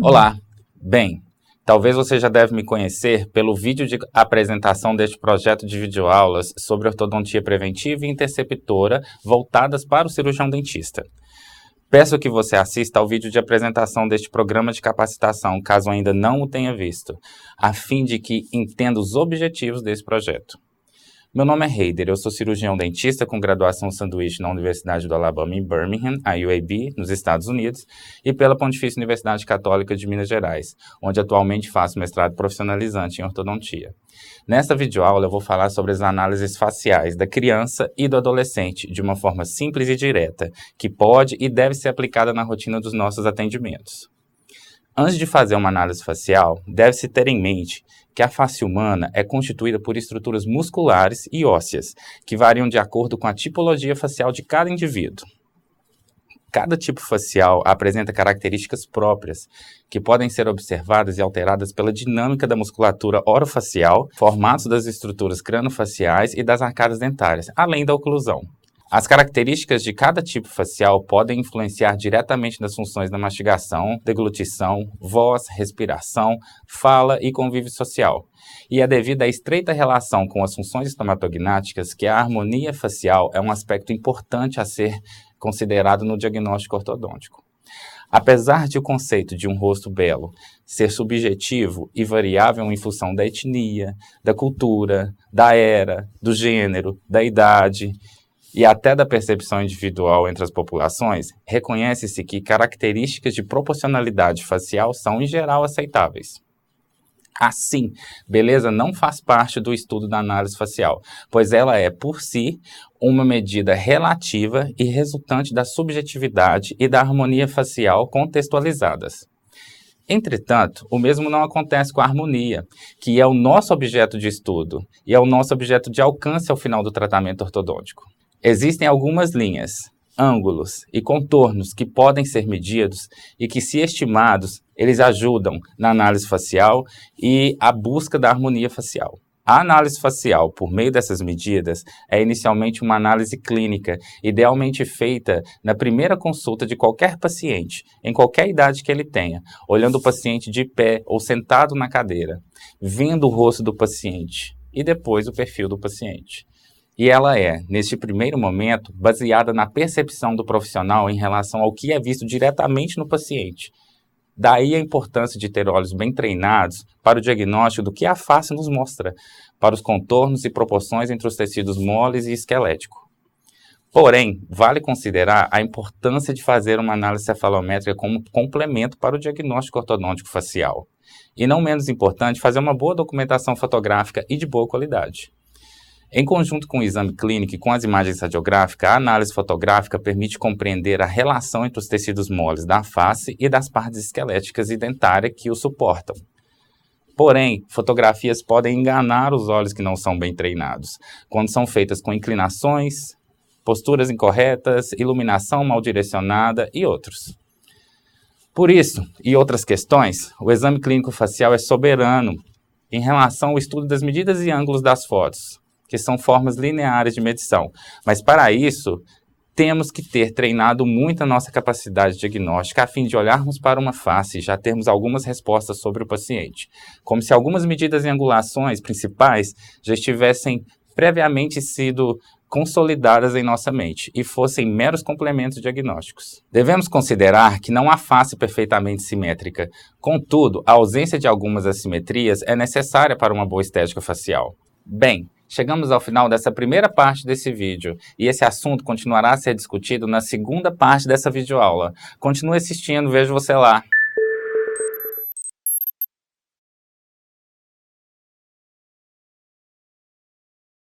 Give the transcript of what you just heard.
Olá! Bem, talvez você já deve me conhecer pelo vídeo de apresentação deste projeto de videoaulas sobre ortodontia preventiva e interceptora voltadas para o cirurgião dentista. Peço que você assista ao vídeo de apresentação deste programa de capacitação, caso ainda não o tenha visto, a fim de que entenda os objetivos desse projeto. Meu nome é Heider, eu sou cirurgião dentista com graduação sanduíche na Universidade do Alabama em Birmingham, a UAB, nos Estados Unidos, e pela Pontifícia Universidade Católica de Minas Gerais, onde atualmente faço mestrado profissionalizante em ortodontia. Nesta videoaula eu vou falar sobre as análises faciais da criança e do adolescente de uma forma simples e direta, que pode e deve ser aplicada na rotina dos nossos atendimentos. Antes de fazer uma análise facial, deve-se ter em mente que a face humana é constituída por estruturas musculares e ósseas, que variam de acordo com a tipologia facial de cada indivíduo. Cada tipo facial apresenta características próprias, que podem ser observadas e alteradas pela dinâmica da musculatura orofacial, formatos das estruturas crâniofaciais e das arcadas dentárias, além da oclusão. As características de cada tipo facial podem influenciar diretamente nas funções da mastigação, deglutição, voz, respiração, fala e convívio social. E é devido à estreita relação com as funções estomatognáticas que a harmonia facial é um aspecto importante a ser considerado no diagnóstico ortodôntico. Apesar de o conceito de um rosto belo ser subjetivo e variável em função da etnia, da cultura, da era, do gênero, da idade e até da percepção individual entre as populações, reconhece-se que características de proporcionalidade facial são, em geral, aceitáveis. Assim, beleza não faz parte do estudo da análise facial, pois ela é, por si, uma medida relativa e resultante da subjetividade e da harmonia facial contextualizadas. Entretanto, o mesmo não acontece com a harmonia, que é o nosso objeto de estudo e é o nosso objeto de alcance ao final do tratamento ortodôntico. Existem algumas linhas, ângulos e contornos que podem ser medidos e que, se estimados, eles ajudam na análise facial e a busca da harmonia facial. A análise facial, por meio dessas medidas, é inicialmente uma análise clínica, idealmente feita na primeira consulta de qualquer paciente, em qualquer idade que ele tenha, olhando o paciente de pé ou sentado na cadeira, vendo o rosto do paciente e depois o perfil do paciente. E ela é, neste primeiro momento, baseada na percepção do profissional em relação ao que é visto diretamente no paciente. Daí a importância de ter olhos bem treinados para o diagnóstico do que a face nos mostra, para os contornos e proporções entre os tecidos moles e esquelético. Porém, vale considerar a importância de fazer uma análise cefalométrica como complemento para o diagnóstico ortodôntico facial. E não menos importante, fazer uma boa documentação fotográfica e de boa qualidade. Em conjunto com o exame clínico e com as imagens radiográficas, a análise fotográfica permite compreender a relação entre os tecidos moles da face e das partes esqueléticas e dentárias que o suportam. Porém, fotografias podem enganar os olhos que não são bem treinados, quando são feitas com inclinações, posturas incorretas, iluminação mal direcionada e outros. Por isso, e outras questões, o exame clínico facial é soberano em relação ao estudo das medidas e ângulos das fotos, que são formas lineares de medição. Mas para isso, temos que ter treinado muito a nossa capacidade diagnóstica a fim de olharmos para uma face e já termos algumas respostas sobre o paciente, como se algumas medidas e angulações principais já estivessem previamente sido consolidadas em nossa mente e fossem meros complementos diagnósticos. Devemos considerar que não há face perfeitamente simétrica, contudo, a ausência de algumas assimetrias é necessária para uma boa estética facial. Bem, chegamos ao final dessa primeira parte desse vídeo e esse assunto continuará a ser discutido na segunda parte dessa videoaula. Continue assistindo, vejo você lá!